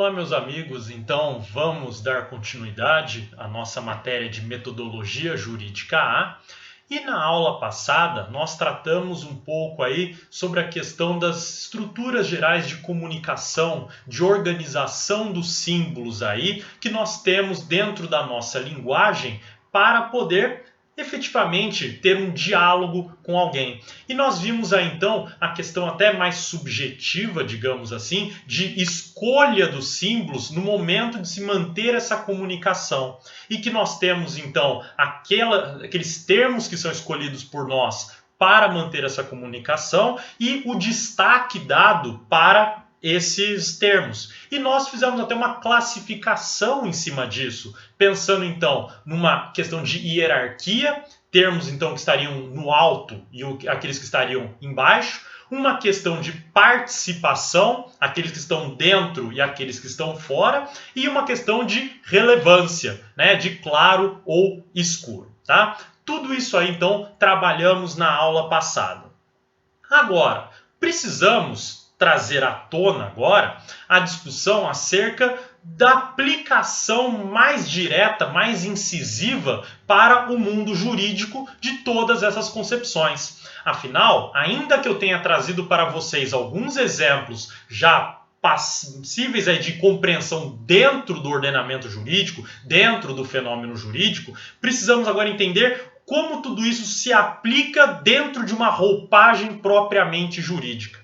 Olá, meus amigos. Então, vamos dar continuidade à nossa matéria de metodologia jurídica A. E na aula passada, nós tratamos um pouco aí sobre a questão das estruturas gerais de comunicação, de organização dos símbolos aí que nós temos dentro da nossa linguagem para poder efetivamente ter um diálogo com alguém. E nós vimos aí então a questão até mais subjetiva, digamos assim, de escolha dos símbolos no momento de se manter essa comunicação. E que nós temos então aqueles termos que são escolhidos por nós para manter essa comunicação e o destaque dado para esses termos. E nós fizemos até uma classificação em cima disso, pensando então numa questão de hierarquia, termos então que estariam no alto e aqueles que estariam embaixo, uma questão de participação, aqueles que estão dentro e aqueles que estão fora, e uma questão de relevância, né, de claro ou escuro, tá? Tudo isso aí então trabalhamos na aula passada. Agora, precisamos trazer à tona agora a discussão acerca da aplicação mais direta, mais incisiva para o mundo jurídico de todas essas concepções. Afinal, ainda que eu tenha trazido para vocês alguns exemplos já passíveis aí de compreensão dentro do ordenamento jurídico, dentro do fenômeno jurídico, precisamos agora entender como tudo isso se aplica dentro de uma roupagem propriamente jurídica.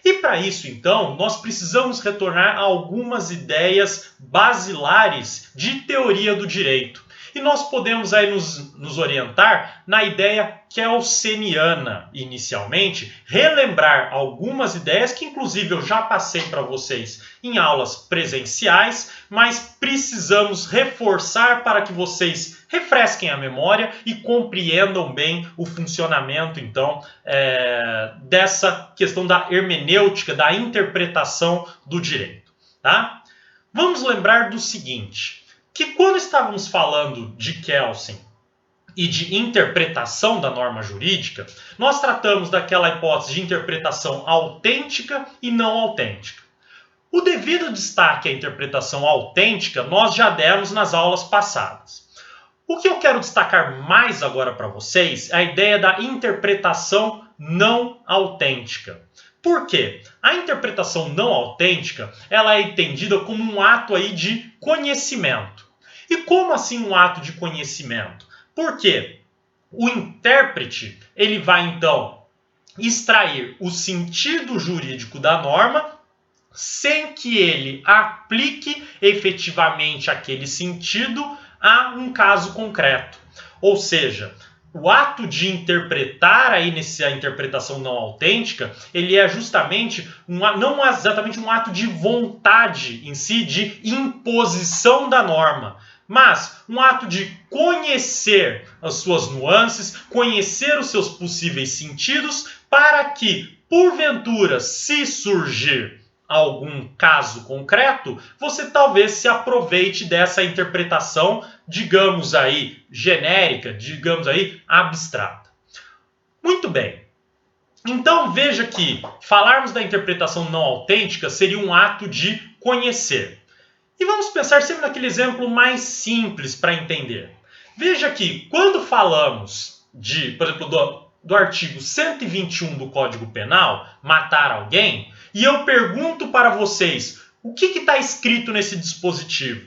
E para isso, então, nós precisamos retornar a algumas ideias basilares de teoria do direito. E nós podemos aí nos orientar na ideia kelseniana, inicialmente, relembrar algumas ideias que inclusive eu já passei para vocês em aulas presenciais, mas precisamos reforçar para que vocês refresquem a memória e compreendam bem o funcionamento, então, dessa questão da hermenêutica, da interpretação do direito. Tá? Vamos lembrar do seguinte, que quando estávamos falando de Kelsen e de interpretação da norma jurídica, nós tratamos daquela hipótese de interpretação autêntica e não autêntica. O devido destaque à interpretação autêntica nós já demos nas aulas passadas. O que eu quero destacar mais agora para vocês é a ideia da interpretação não autêntica. Por quê? A interpretação não autêntica ela é entendida como um ato aí de conhecimento. E como assim um ato de conhecimento? Porque o intérprete ele vai então extrair o sentido jurídico da norma sem que ele aplique efetivamente aquele sentido a um caso concreto. Ou seja, o ato de interpretar aí nessa interpretação não autêntica, ele é justamente não exatamente um ato de vontade em si, de imposição da norma, mas um ato de conhecer as suas nuances, conhecer os seus possíveis sentidos, para que, porventura, se surgir algum caso concreto, você talvez se aproveite dessa interpretação, digamos aí, genérica, digamos aí, abstrata. Muito bem. Então veja que falarmos da interpretação não autêntica seria um ato de conhecer. E vamos pensar sempre naquele exemplo mais simples para entender. Veja que quando falamos de, por exemplo, do artigo 121 do Código Penal, matar alguém, e eu pergunto para vocês, o que está escrito nesse dispositivo?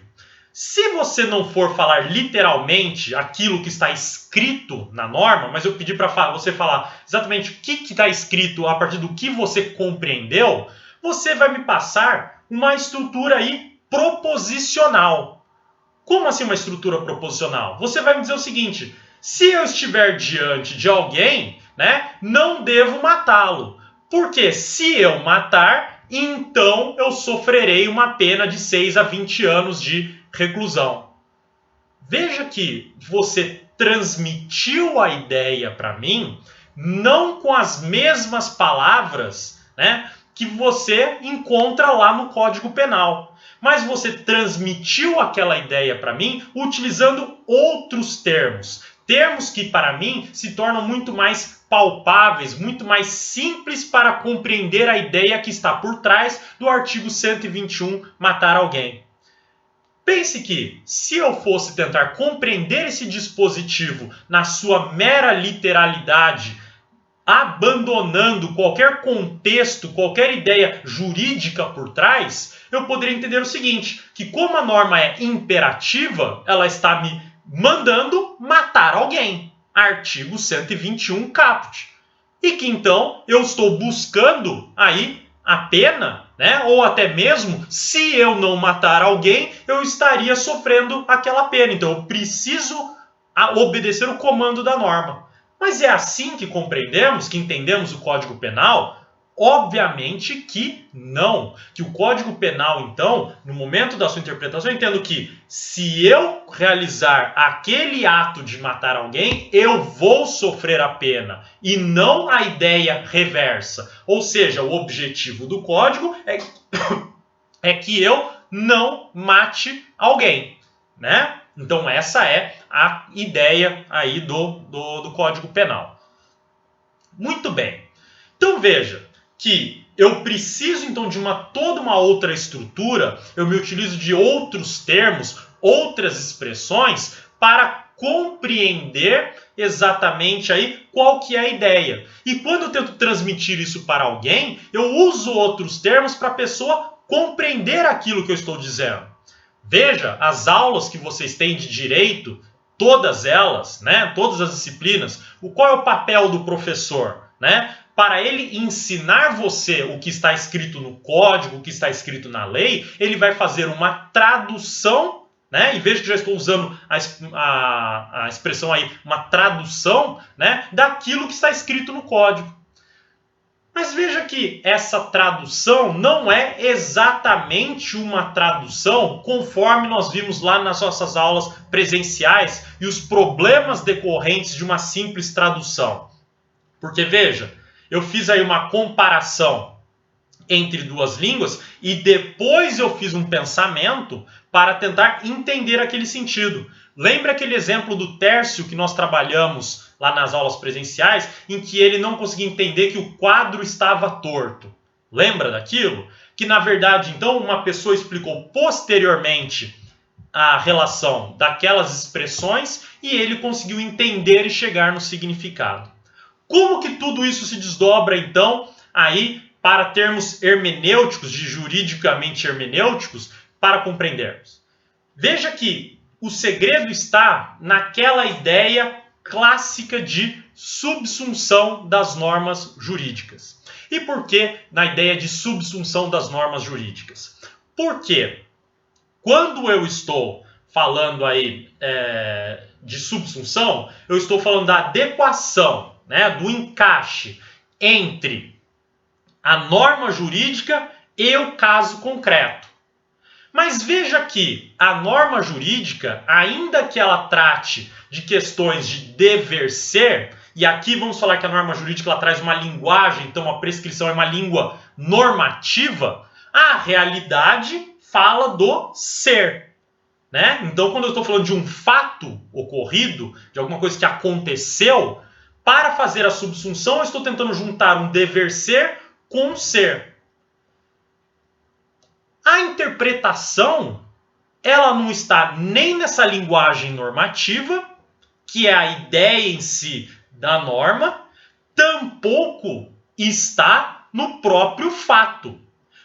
Se você não for falar literalmente aquilo que está escrito na norma, mas eu pedi para você falar exatamente o que está escrito a partir do que você compreendeu, você vai me passar uma estrutura aí proposicional. Como assim uma estrutura proposicional? Você vai me dizer o seguinte, se eu estiver diante de alguém, né, não devo matá-lo. Porque se eu matar, então eu sofrerei uma pena de 6 a 20 anos de reclusão. Veja que você transmitiu a ideia para mim, não com as mesmas palavras, né, que você encontra lá no Código Penal. Mas você transmitiu aquela ideia para mim utilizando outros termos. Termos que para mim se tornam muito mais palpáveis, muito mais simples para compreender a ideia que está por trás do artigo 121, matar alguém. Pense que, se eu fosse tentar compreender esse dispositivo na sua mera literalidade, abandonando qualquer contexto, qualquer ideia jurídica por trás, eu poderia entender o seguinte, que como a norma é imperativa, ela está me mandando matar alguém. Artigo 121 caput. E que então eu estou buscando aí a pena, né? Ou até mesmo, se eu não matar alguém, eu estaria sofrendo aquela pena. Então eu preciso obedecer o comando da norma. Mas é assim que compreendemos, que entendemos o Código Penal? Obviamente que não. Que o Código Penal, então, no momento da sua interpretação, eu entendo que se eu realizar aquele ato de matar alguém, eu vou sofrer a pena. E não a ideia reversa. Ou seja, o objetivo do Código é que eu não mate alguém, né? Então essa é a ideia aí do Código Penal. Muito bem. Então veja que eu preciso então de toda uma outra estrutura, eu me utilizo de outros termos, outras expressões para compreender exatamente aí qual que é a ideia. E quando eu tento transmitir isso para alguém, eu uso outros termos para a pessoa compreender aquilo que eu estou dizendo. Veja, as aulas que vocês têm de direito, todas elas, né, todas as disciplinas, qual é o papel do professor, né? Para ele ensinar você o que está escrito no código, o que está escrito na lei, ele vai fazer uma tradução, né? E veja que já estou usando a expressão aí, uma tradução, né, daquilo que está escrito no código. Mas veja que essa tradução não é exatamente uma tradução conforme nós vimos lá nas nossas aulas presenciais e os problemas decorrentes de uma simples tradução. Porque veja, eu fiz aí uma comparação entre duas línguas e depois eu fiz um pensamento para tentar entender aquele sentido. Lembra aquele exemplo do Tércio que nós trabalhamos lá nas aulas presenciais, em que ele não conseguia entender que o quadro estava torto? Lembra daquilo? Que na verdade, então, uma pessoa explicou posteriormente a relação daquelas expressões e ele conseguiu entender e chegar no significado. Como que tudo isso se desdobra, então, aí para termos hermenêuticos, de juridicamente hermenêuticos, para compreendermos? Veja que o segredo está naquela ideia clássica de subsunção das normas jurídicas. E por que na ideia de subsunção das normas jurídicas? Porque quando eu estou falando aí de subsunção, eu estou falando da adequação, né, do encaixe entre a norma jurídica e o caso concreto. Mas veja que a norma jurídica, ainda que ela trate de questões de dever ser, e aqui vamos falar que a norma jurídica ela traz uma linguagem, então a prescrição é uma língua normativa, a realidade fala do ser, né? Então quando eu estou falando de um fato ocorrido, de alguma coisa que aconteceu, para fazer a subsunção eu estou tentando juntar um dever ser com um ser. A interpretação, ela não está nem nessa linguagem normativa, que é a ideia em si da norma, tampouco está no próprio fato,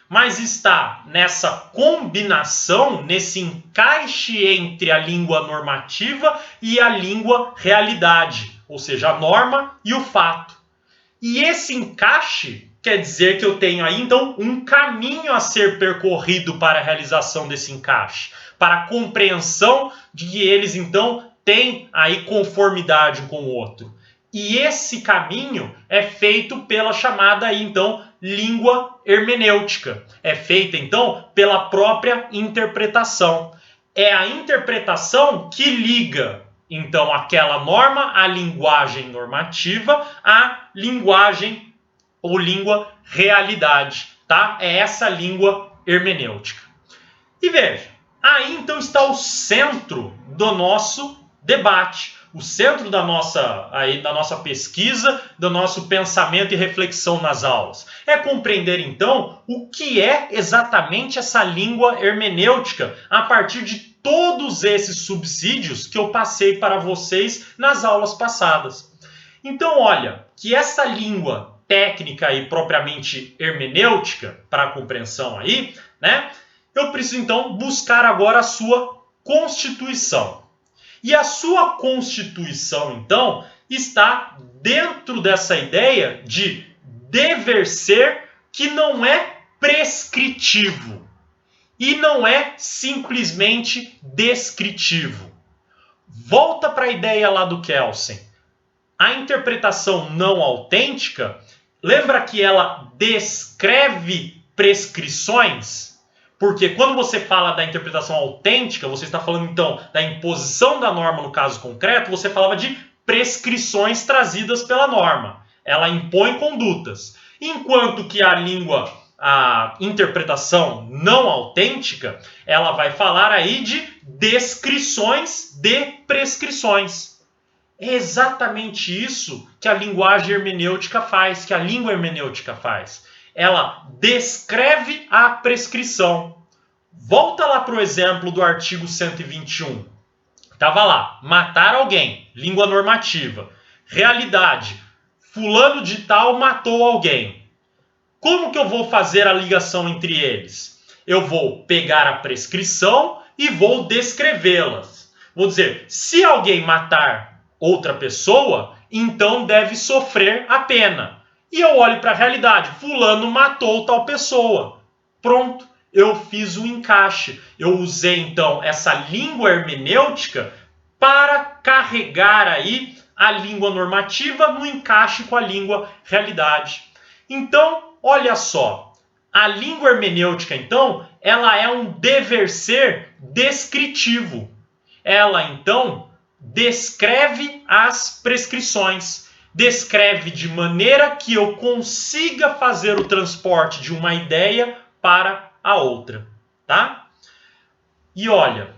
mas está nessa combinação, nesse encaixe entre a língua normativa e a língua realidade, ou seja, a norma e o fato. E esse encaixe quer dizer que eu tenho aí, então, um caminho a ser percorrido para a realização desse encaixe, para a compreensão de que eles, então, têm aí conformidade um com o outro. E esse caminho é feito pela chamada aí, então, língua hermenêutica. É feita, então, pela própria interpretação. É a interpretação que liga, então, aquela norma, a linguagem normativa, à linguagem ou língua realidade, tá? É essa língua hermenêutica. E veja, aí então está o centro do nosso debate, o centro da nossa pesquisa, do nosso pensamento e reflexão nas aulas. É compreender, então, o que é exatamente essa língua hermenêutica a partir de todos esses subsídios que eu passei para vocês nas aulas passadas. Então, olha, que essa língua técnica e propriamente hermenêutica, para a compreensão aí, né? Eu preciso, então, buscar agora a sua constituição. E a sua constituição, então, está dentro dessa ideia de dever ser que não é prescritivo e não é simplesmente descritivo. Volta para a ideia lá do Kelsen. A interpretação não autêntica, lembra que ela descreve prescrições? Porque quando você fala da interpretação autêntica, você está falando então da imposição da norma no caso concreto, você falava de prescrições trazidas pela norma. Ela impõe condutas. Enquanto que a interpretação não autêntica, ela vai falar aí de descrições de prescrições. É exatamente isso que a linguagem hermenêutica faz, que a língua hermenêutica faz. Ela descreve a prescrição. Volta lá para o exemplo do artigo 121. Estava lá, matar alguém, língua normativa. Realidade, fulano de tal matou alguém. Como que eu vou fazer a ligação entre eles? Eu vou pegar a prescrição e vou descrevê-las. Vou dizer, se alguém matar outra pessoa, então deve sofrer a pena. E eu olho para a realidade, fulano matou tal pessoa. Pronto, eu fiz o encaixe. Eu usei então essa língua hermenêutica para carregar aí a língua normativa no encaixe com a língua realidade. Então, olha só, a língua hermenêutica então, ela é um dever ser descritivo. Ela então descreve as prescrições, descreve de maneira que eu consiga fazer o transporte de uma ideia para a outra, tá? E olha,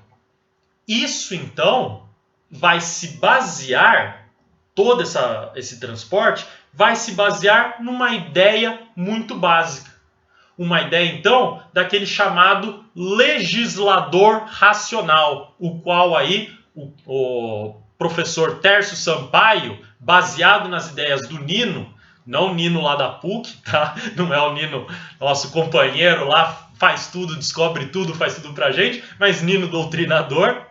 isso então vai se basear, todo esse transporte vai se basear numa ideia muito básica. Uma ideia, então, daquele chamado legislador racional, o qual aí o professor Tércio Sampaio, baseado nas ideias do Nino, não o Nino lá da PUC, tá? Não é o Nino, nosso companheiro lá, faz tudo, descobre tudo, faz tudo pra gente, mas Nino doutrinador,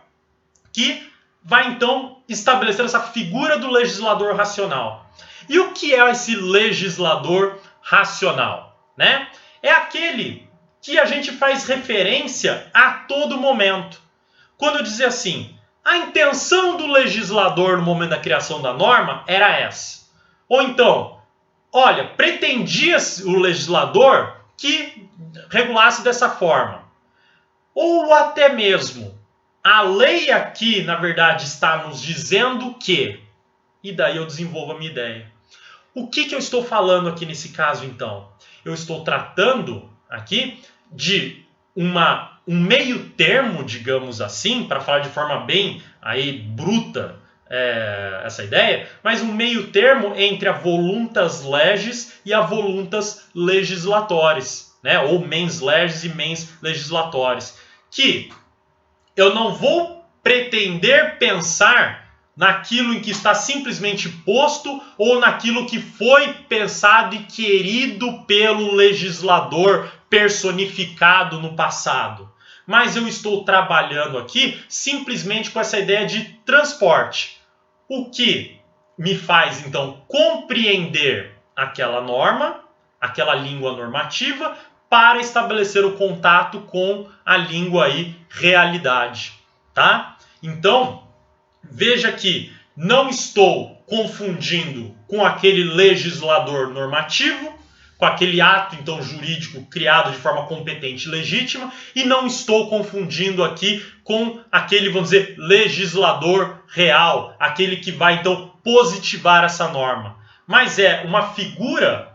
que vai então estabelecer essa figura do legislador racional. E o que é esse legislador racional, né? É aquele que a gente faz referência a todo momento. Quando eu dizer assim, a intenção do legislador no momento da criação da norma era essa. Ou então, olha, pretendia o legislador que regulasse dessa forma. Ou até mesmo, a lei aqui, na verdade, está nos dizendo que... E daí eu desenvolvo a minha ideia. O que eu estou falando aqui nesse caso, então? Eu estou tratando aqui de um meio termo, digamos assim, para falar de forma bem aí, bruta essa ideia, mas um meio termo entre a voluntas legis e a voluntas legislatores, né? Ou mens legis e mens legislatores. Que eu não vou pretender pensar naquilo em que está simplesmente posto ou naquilo que foi pensado e querido pelo legislador personificado no passado. Mas eu estou trabalhando aqui simplesmente com essa ideia de transporte. O que me faz, então, compreender aquela norma, aquela língua normativa, para estabelecer o contato com a língua aí, realidade, tá? Então, veja que não estou confundindo com aquele legislador normativo, com aquele ato então jurídico criado de forma competente e legítima, e não estou confundindo aqui com aquele, vamos dizer, legislador real, aquele que vai então positivar essa norma. Mas é uma figura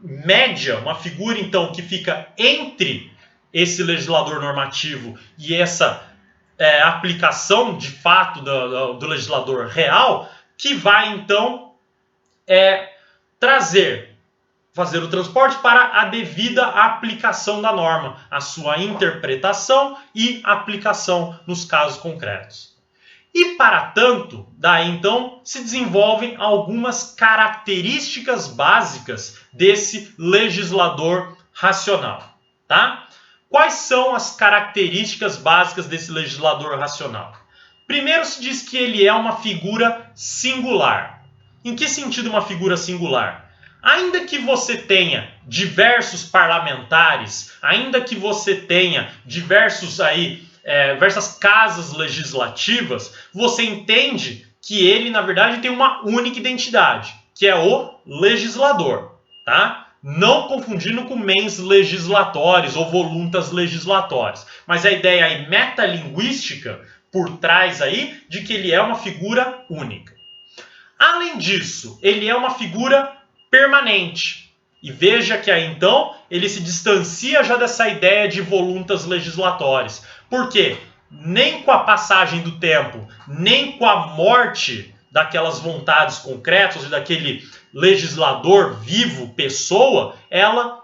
média, uma figura então que fica entre esse legislador normativo e essa aplicação de fato do legislador real que vai então fazer o transporte para a devida aplicação da norma, a sua interpretação e aplicação nos casos concretos. E para tanto, daí então se desenvolvem algumas características básicas desse legislador racional, tá? Quais são as características básicas desse legislador racional? Primeiro se diz que ele é uma figura singular. Em que sentido uma figura singular? Ainda que você tenha diversos parlamentares, ainda que você tenha diversas casas legislativas, você entende que ele, na verdade, tem uma única identidade, que é o legislador, tá? Não confundindo com mens legislatórios ou voluntas legislatórias. Mas a ideia aí metalinguística por trás aí de que ele é uma figura única. Além disso, ele é uma figura permanente. E veja que aí então ele se distancia já dessa ideia de voluntas legislatórias. Porque nem com a passagem do tempo, nem com a morte daquelas vontades concretas, ou daquele legislador vivo, pessoa,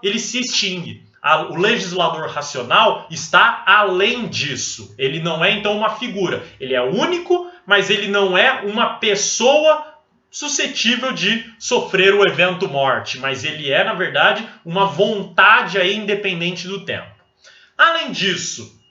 ele se extingue. O legislador racional está além disso. Ele não é então uma figura. Ele é único, mas ele não é uma pessoa suscetível de sofrer o evento morte, mas ele é, na verdade, uma vontade aí independente do tempo. Além disso,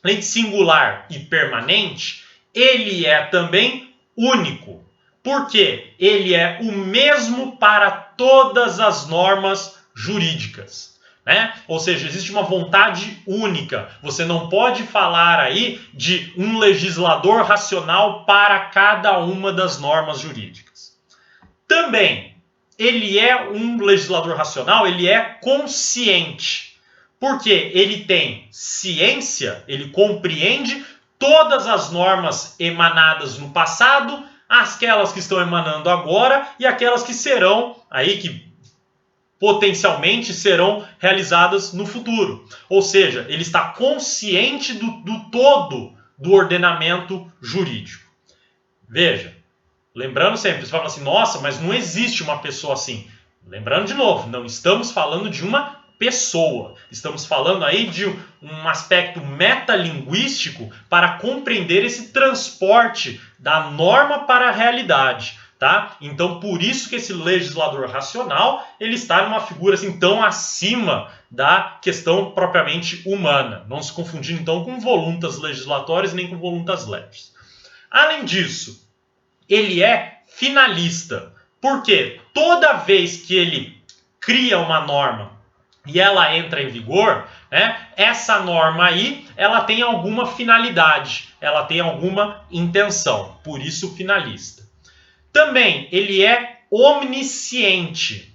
além de singular e permanente, ele é também único, porque ele é o mesmo para todas as normas jurídicas, né? Ou seja, existe uma vontade única. Você não pode falar aí de um legislador racional para cada uma das normas jurídicas. Também, ele é um legislador racional, ele é consciente. Porque ele tem ciência, ele compreende todas as normas emanadas no passado, aquelas que estão emanando agora e aquelas que serão, aí que potencialmente serão realizadas no futuro. Ou seja, ele está consciente do todo do ordenamento jurídico. Veja. Lembrando sempre, você fala assim, nossa, mas não existe uma pessoa assim. Lembrando de novo, não estamos falando de uma pessoa. Estamos falando aí de um aspecto metalinguístico para compreender esse transporte da norma para a realidade, tá? Então, por isso que esse legislador racional, ele está numa figura assim tão acima da questão propriamente humana. Não se confundindo então com voluntas legislatórias nem com voluntas leves. Além disso, ele é finalista, porque toda vez que ele cria uma norma e ela entra em vigor, né, essa norma aí, ela tem alguma finalidade, ela tem alguma intenção, por isso finalista. Também ele é onisciente,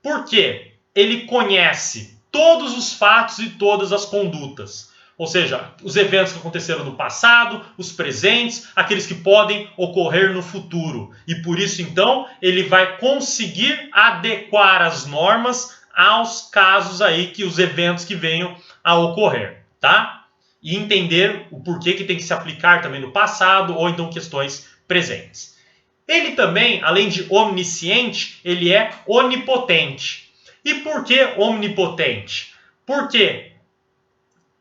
porque ele conhece todos os fatos e todas as condutas. Ou seja, os eventos que aconteceram no passado, os presentes, aqueles que podem ocorrer no futuro. E por isso, então, ele vai conseguir adequar as normas aos casos aí, os eventos que venham a ocorrer, tá? E entender o porquê que tem que se aplicar também no passado ou então questões presentes. Ele também, além de onisciente, ele é onipotente. E por que onipotente? Porque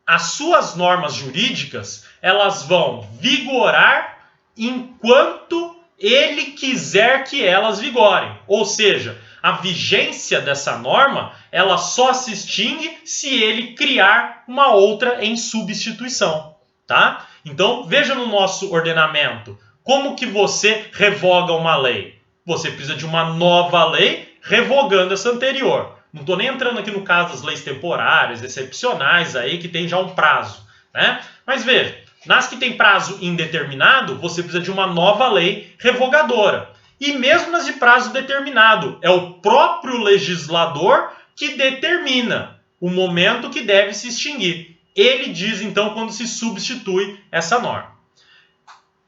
as suas normas jurídicas, elas vão vigorar enquanto ele quiser que elas vigorem. Ou seja, a vigência dessa norma, ela só se extingue se ele criar uma outra em substituição, tá? Então, veja no nosso ordenamento, como que você revoga uma lei? Você precisa de uma nova lei revogando essa anterior. Não estou nem entrando aqui no caso das leis temporárias, excepcionais, aí que tem já um prazo, né? Mas veja, nas que tem prazo indeterminado, você precisa de uma nova lei revogadora. E mesmo nas de prazo determinado, é o próprio legislador que determina o momento que deve se extinguir. Ele diz, então, quando se substitui essa norma.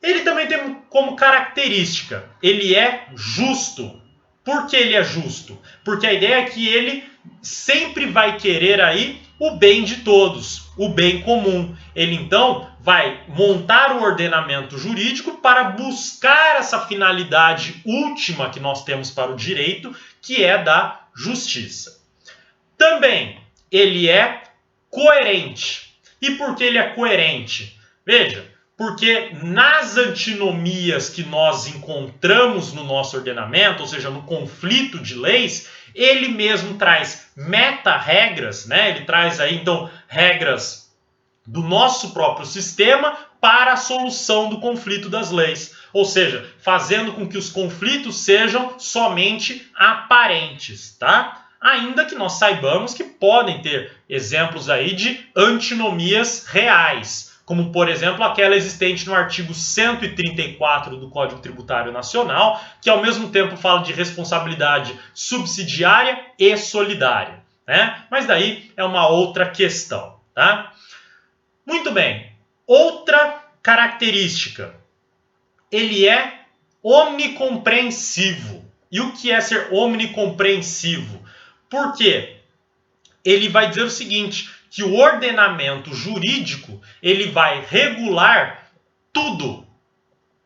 Ele também tem como característica, ele é justo. Por que ele é justo? Porque a ideia é que ele sempre vai querer aí o bem de todos, o bem comum. Ele então vai montar o ordenamento jurídico para buscar essa finalidade última que nós temos para o direito, que é da justiça. Também ele é coerente. E por que ele é coerente? Veja, porque nas antinomias que nós encontramos no nosso ordenamento, ou seja, no conflito de leis, ele mesmo traz meta-regras, né? Ele traz aí, então, regras do nosso próprio sistema para a solução do conflito das leis. Ou seja, fazendo com que os conflitos sejam somente aparentes, tá? Ainda que nós saibamos que podem ter exemplos aí de antinomias reais, como, por exemplo, aquela existente no artigo 134 do Código Tributário Nacional, que ao mesmo tempo fala de responsabilidade subsidiária e solidária, né? Mas daí é uma outra questão, tá? Muito bem. Outra característica. Ele é omnicompreensivo. E o que é ser omnicompreensivo? Por quê? Ele vai dizer o seguinte, que o ordenamento jurídico, ele vai regular tudo.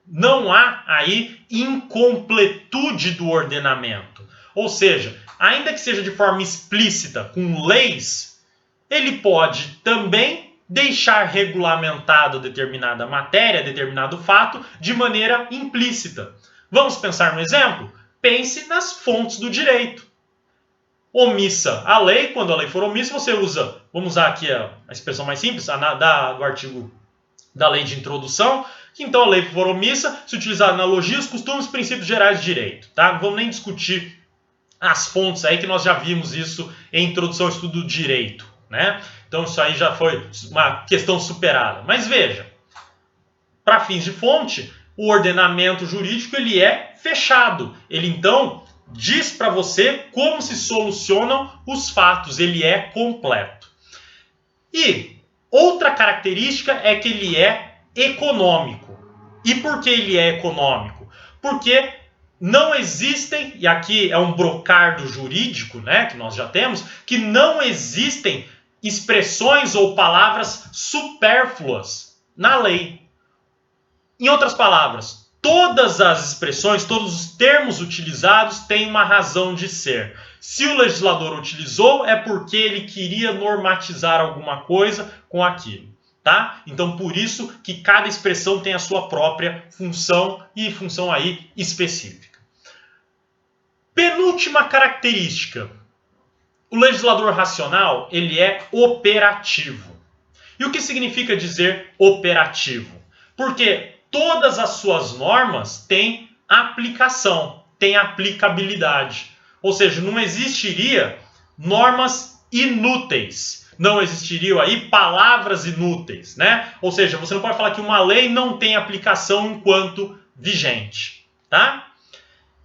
Não há aí incompletude do ordenamento. Ou seja, ainda que seja de forma explícita, com leis, ele pode também deixar regulamentada determinada matéria, determinado fato, de maneira implícita. Vamos pensar no exemplo? Pense nas fontes do direito. Omissa a lei, quando a lei for omissa, você usa, vamos usar aqui a expressão mais simples, do artigo da lei de introdução, que então a lei for omissa, se utilizar analogias, costumes, princípios gerais de direito, tá? Não vamos nem discutir as fontes aí, que nós já vimos isso em introdução ao estudo do direito, né? Então isso aí já foi uma questão superada. Mas veja, para fins de fonte, o ordenamento jurídico ele é fechado. Ele então diz para você como se solucionam os fatos, ele é completo. E outra característica é que ele é econômico. E por que ele é econômico? Porque não existem, e aqui é um brocardo jurídico, né, que nós já temos, que não existem expressões ou palavras supérfluas na lei. Em outras palavras, todas as expressões, todos os termos utilizados têm uma razão de ser. Se o legislador utilizou, é porque ele queria normatizar alguma coisa com aquilo, tá? Então, por isso que cada expressão tem a sua própria função e função aí específica. Penúltima característica. O legislador racional, ele é operativo. E o que significa dizer operativo? Porque todas as suas normas têm aplicação, têm aplicabilidade. Ou seja, não existiria normas inúteis. Não existiriam aí palavras inúteis, né? Ou seja, você não pode falar que uma lei não tem aplicação enquanto vigente, tá?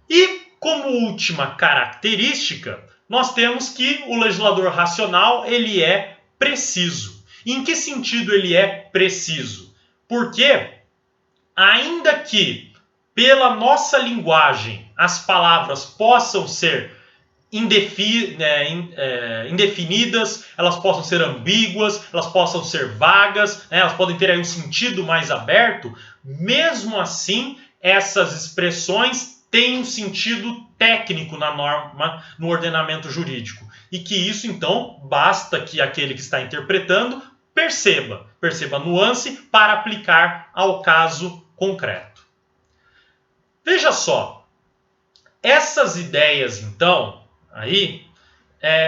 E como última característica, nós temos que o legislador racional, ele é preciso. E em que sentido ele é preciso? Porque ainda que pela nossa linguagem as palavras possam ser indefinidas, elas possam ser ambíguas, elas possam ser vagas, né, elas podem ter aí um sentido mais aberto, mesmo assim essas expressões têm um sentido técnico na norma, no ordenamento jurídico. E que isso então basta que aquele que está interpretando perceba a nuance para aplicar ao caso concreto. Veja só, essas ideias então aí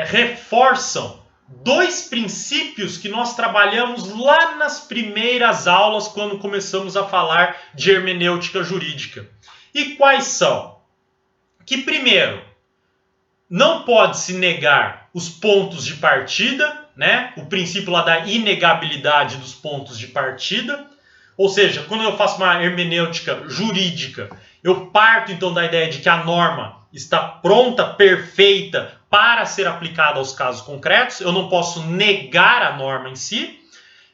reforçam dois princípios que nós trabalhamos lá nas primeiras aulas quando começamos a falar de hermenêutica jurídica. E quais são? Que primeiro, não pode-se negar os pontos de partida, né? O princípio lá da inegabilidade dos pontos de partida. Ou seja, quando eu faço uma hermenêutica jurídica, eu parto então da ideia de que a norma está pronta, perfeita para ser aplicada aos casos concretos. Eu não posso negar a norma em si.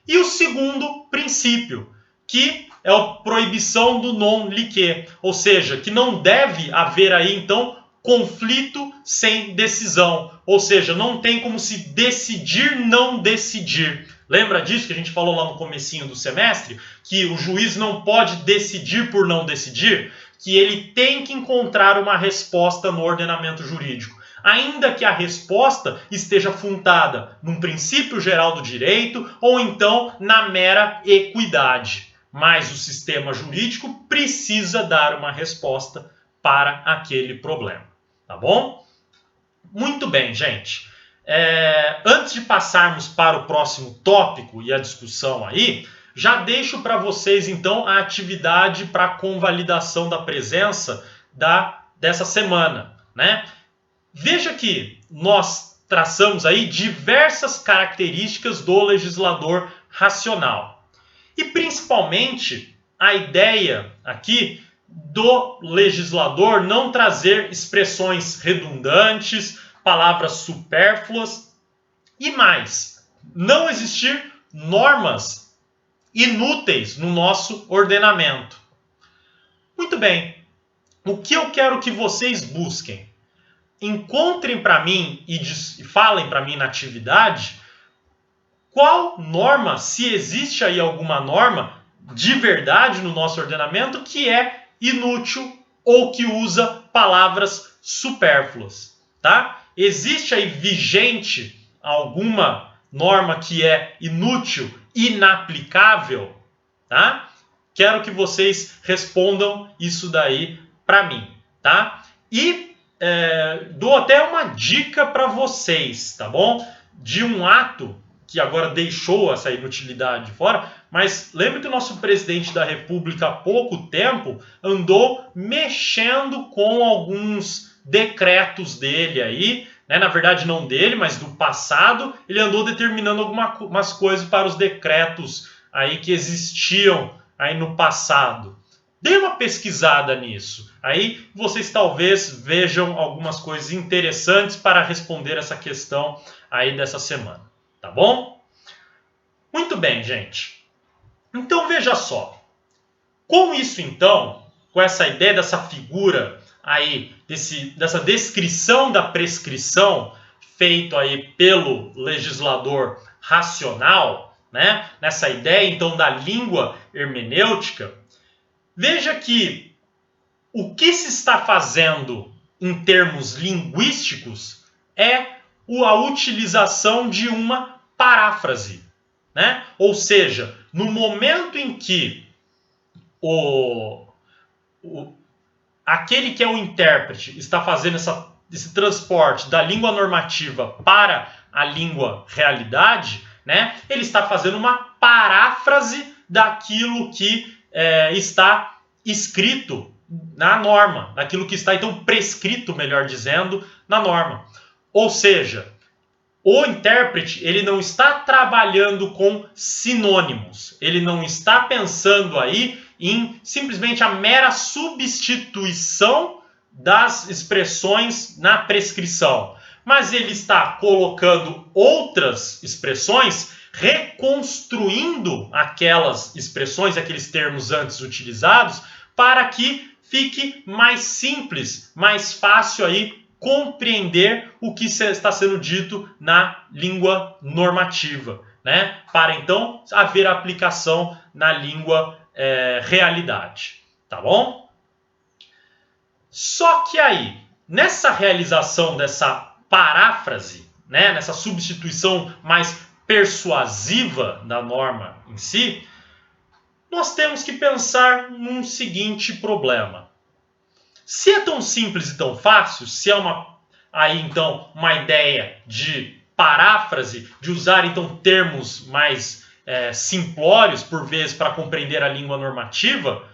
E o segundo princípio, que é a proibição do non liquer, ou seja, que não deve haver aí então conflito sem decisão, ou seja, não tem como se decidir não decidir. Lembra disso que a gente falou lá no comecinho do semestre? Que o juiz não pode decidir por não decidir? Que ele tem que encontrar uma resposta no ordenamento jurídico, ainda que a resposta esteja fundada num princípio geral do direito ou então na mera equidade. Mas o sistema jurídico precisa dar uma resposta para aquele problema, tá bom? Muito bem, gente. Antes de passarmos para o próximo tópico e a discussão aí, já deixo para vocês, então, a atividade para convalidação da presença dessa semana, né? Veja que nós traçamos aí diversas características do legislador racional. E, principalmente, a ideia aqui do legislador não trazer expressões redundantes, palavras supérfluas e mais, não existir normas inúteis no nosso ordenamento. Muito bem, o que eu quero que vocês busquem? Encontrem para mim e falem para mim na atividade qual norma, se existe aí alguma norma de verdade no nosso ordenamento que é inútil ou que usa palavras supérfluas, tá? Existe aí vigente alguma norma que é inútil, inaplicável, tá? Quero que vocês respondam isso daí para mim, tá? E dou até uma dica para vocês, tá bom? De um ato que agora deixou essa inutilidade fora, mas lembre que o nosso presidente da República há pouco tempo andou mexendo com alguns decretos dele aí, né? Na verdade não dele, mas do passado, ele andou determinando algumas coisas para os decretos aí que existiam aí no passado. Dê uma pesquisada nisso. Aí vocês talvez vejam algumas coisas interessantes para responder essa questão aí dessa semana. Tá bom? Muito bem, gente. Então veja só. Com isso então, com essa ideia dessa figura aí, dessa descrição da prescrição feito aí pelo legislador racional, né? Nessa ideia então da língua hermenêutica, veja que o que se está fazendo em termos linguísticos é a utilização de uma paráfrase, né? Ou seja, no momento em que aquele que é o intérprete está fazendo esse transporte da língua normativa para a língua realidade, né? Ele está fazendo uma paráfrase daquilo que está escrito na norma, daquilo que está então prescrito, melhor dizendo, na norma. Ou seja, o intérprete ele não está trabalhando com sinônimos, ele não está pensando aí em simplesmente a mera substituição das expressões na prescrição, mas ele está colocando outras expressões, reconstruindo aquelas expressões, aqueles termos antes utilizados, para que fique mais simples, mais fácil aí compreender o que está sendo dito na língua normativa, né? Para então haver aplicação na língua realidade, tá bom? Só que aí, nessa realização dessa paráfrase, né, nessa substituição mais persuasiva da norma em si, nós temos que pensar num seguinte problema. Se é tão simples e tão fácil, se é uma ideia de paráfrase, de usar então termos mais simplórios por vezes para compreender a língua normativa,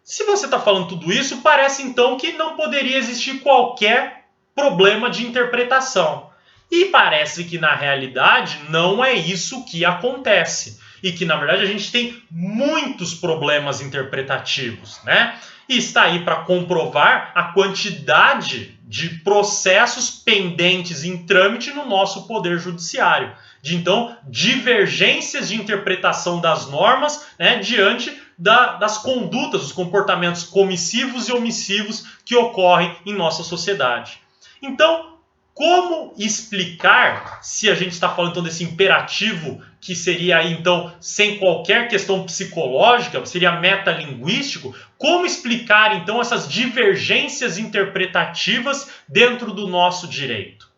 se você está falando tudo isso, parece então que não poderia existir qualquer problema de interpretação. E parece que na realidade não é isso que acontece. E que na verdade a gente tem muitos problemas interpretativos, né? E está aí para comprovar a quantidade de processos pendentes em trâmite no nosso poder judiciário. Então, divergências de interpretação das normas, né, diante das condutas, dos comportamentos comissivos e omissivos que ocorrem em nossa sociedade. Então, como explicar, se a gente está falando então desse imperativo que seria aí então sem qualquer questão psicológica, seria metalinguístico, como explicar então essas divergências interpretativas dentro do nosso direito?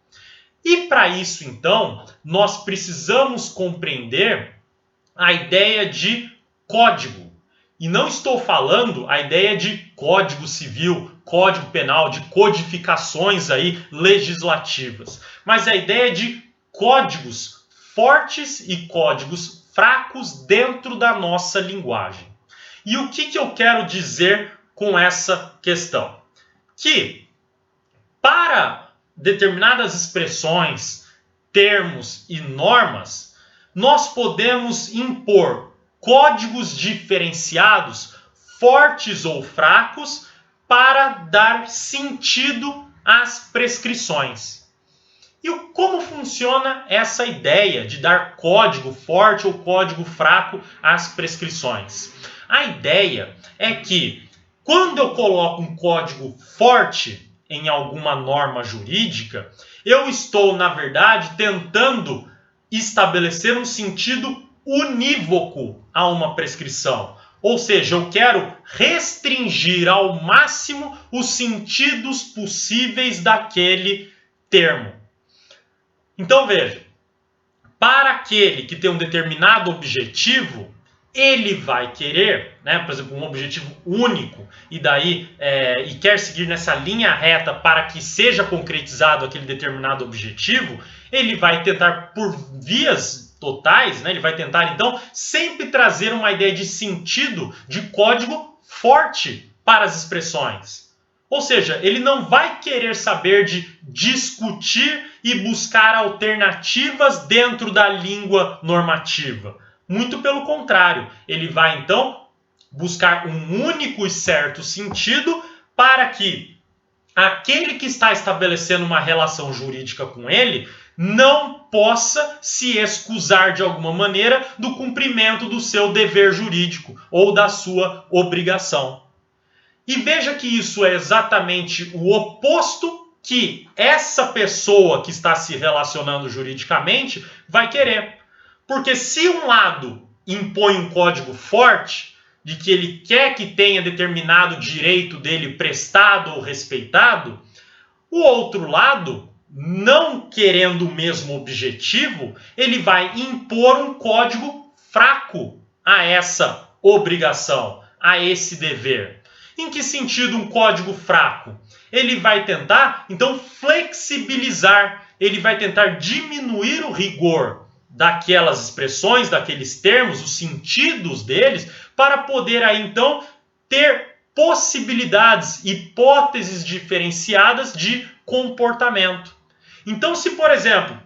E para isso então, nós precisamos compreender a ideia de código. E não estou falando a ideia de código civil, código penal, de codificações aí legislativas, mas a ideia de códigos fortes e códigos fracos dentro da nossa linguagem. E o que eu quero dizer com essa questão? Que para determinadas expressões, termos e normas, nós podemos impor códigos diferenciados, fortes ou fracos, para dar sentido às prescrições. E como funciona essa ideia de dar código forte ou código fraco às prescrições? A ideia é que quando eu coloco um código forte em alguma norma jurídica, eu estou, na verdade, tentando estabelecer um sentido unívoco a uma prescrição. Ou seja, eu quero restringir ao máximo os sentidos possíveis daquele termo. Então veja, para aquele que tem um determinado objetivo, ele vai querer, por exemplo, um objetivo único, e daí e quer seguir nessa linha reta para que seja concretizado aquele determinado objetivo, ele vai tentar por vias totais, ele vai tentar então sempre trazer uma ideia de sentido, de código forte para as expressões. Ou seja, ele não vai querer saber de discutir e buscar alternativas dentro da língua normativa. Muito pelo contrário, ele vai então buscar um único e certo sentido para que aquele que está estabelecendo uma relação jurídica com ele não possa se excusar de alguma maneira do cumprimento do seu dever jurídico ou da sua obrigação. E veja que isso é exatamente o oposto que essa pessoa que está se relacionando juridicamente vai querer. Porque se um lado impõe um código forte, de que ele quer que tenha determinado direito dele prestado ou respeitado, o outro lado, não querendo o mesmo objetivo, ele vai impor um código fraco a essa obrigação, a esse dever. Em que sentido um código fraco? Ele vai tentar, então, flexibilizar, ele vai tentar diminuir o rigor daquelas expressões, daqueles termos, os sentidos deles, para poder aí então ter possibilidades, hipóteses diferenciadas de comportamento. Então, se por exemplo,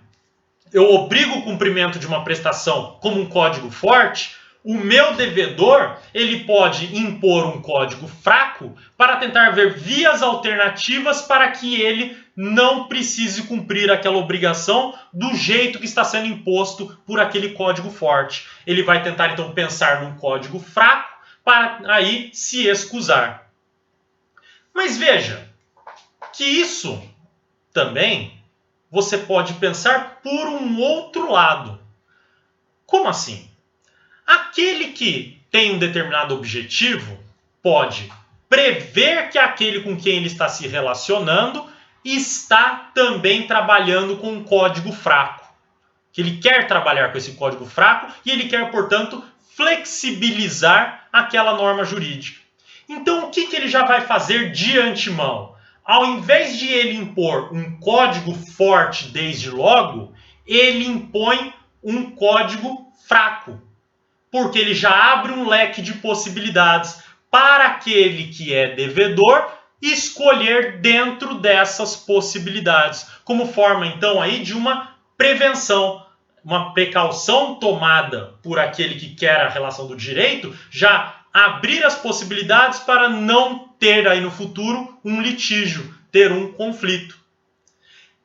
eu obrigo o cumprimento de uma prestação como um código forte, o meu devedor, ele pode impor um código fraco para tentar ver vias alternativas para que ele não precise cumprir aquela obrigação do jeito que está sendo imposto por aquele código forte. Ele vai tentar então pensar num código fraco para aí se excusar. Mas veja que isso também você pode pensar por um outro lado. Como assim? Aquele que tem um determinado objetivo pode prever que aquele com quem ele está se relacionando está também trabalhando com um código fraco. Que ele quer trabalhar com esse código fraco e ele quer, portanto, flexibilizar aquela norma jurídica. Então, o que ele já vai fazer de antemão? Ao invés de ele impor um código forte desde logo, ele impõe um código fraco. Porque ele já abre um leque de possibilidades para aquele que é devedor escolher dentro dessas possibilidades, como forma então aí de uma prevenção, uma precaução tomada por aquele que quer a relação do direito, já abrir as possibilidades para não ter aí no futuro um litígio, ter um conflito.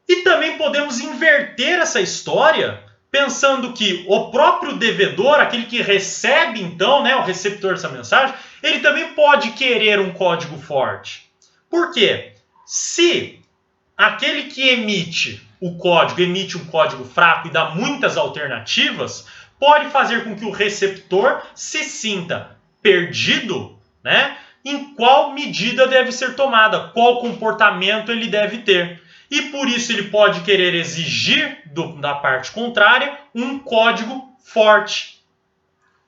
E também podemos inverter essa história, pensando que o próprio devedor, aquele que recebe então, o receptor dessa mensagem, ele também pode querer um código forte. Por quê? Se aquele que emite um código fraco e dá muitas alternativas, pode fazer com que o receptor se sinta perdido, né? Em qual medida deve ser tomada, qual comportamento ele deve ter. E por isso ele pode querer exigir da parte contrária um código forte.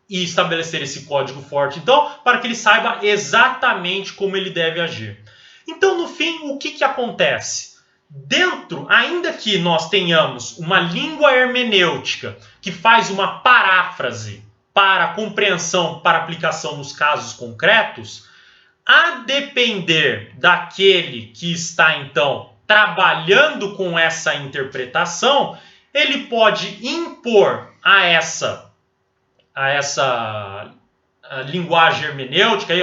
E estabelecer esse código forte, então, para que ele saiba exatamente como ele deve agir. Então, no fim, o que acontece? Dentro, ainda que nós tenhamos uma língua hermenêutica que faz uma paráfrase para compreensão, para aplicação nos casos concretos, a depender daquele que está, então, trabalhando com essa interpretação, ele pode impor a essa linguagem hermenêutica,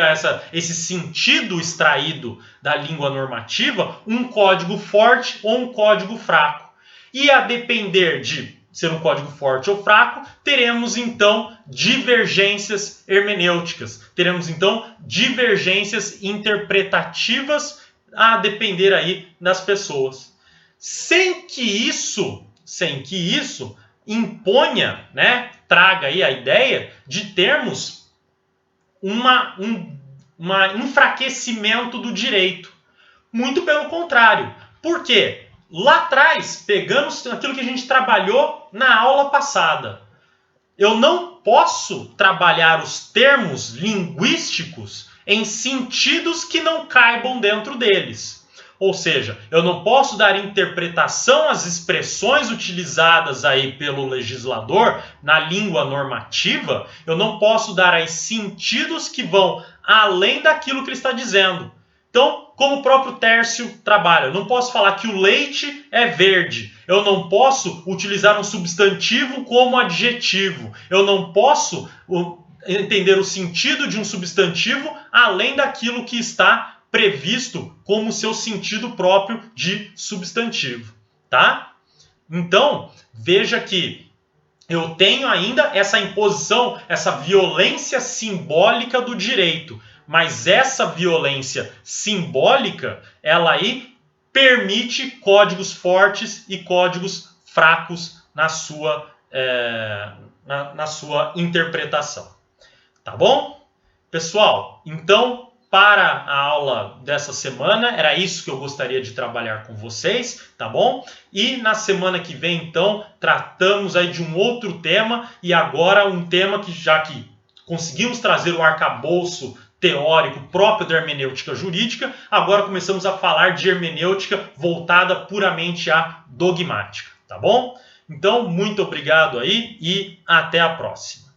esse sentido extraído da língua normativa, um código forte ou um código fraco. E a depender de ser um código forte ou fraco, teremos então divergências hermenêuticas, teremos então divergências interpretativas a depender aí das pessoas. Sem que isso imponha, né, traga aí a ideia de termos um enfraquecimento do direito. Muito pelo contrário. Por quê? Lá atrás, pegando aquilo que a gente trabalhou na aula passada, eu não posso trabalhar os termos linguísticos em sentidos que não caibam dentro deles. Ou seja, eu não posso dar interpretação às expressões utilizadas aí pelo legislador na língua normativa, eu não posso dar aí sentidos que vão além daquilo que ele está dizendo. Então, como o próprio Tércio trabalha, eu não posso falar que o leite é verde, eu não posso utilizar um substantivo como adjetivo, eu não posso entender o sentido de um substantivo além daquilo que está previsto como seu sentido próprio de substantivo, tá? Então, veja que eu tenho ainda essa imposição, essa violência simbólica do direito, mas essa violência simbólica, ela aí permite códigos fortes e códigos fracos na sua interpretação. Tá bom? Pessoal, então, para a aula dessa semana, era isso que eu gostaria de trabalhar com vocês, tá bom? E na semana que vem, então, tratamos aí de um outro tema, e agora um tema que, já que conseguimos trazer o arcabouço teórico próprio da hermenêutica jurídica, agora começamos a falar de hermenêutica voltada puramente à dogmática, tá bom? Então, muito obrigado aí e até a próxima.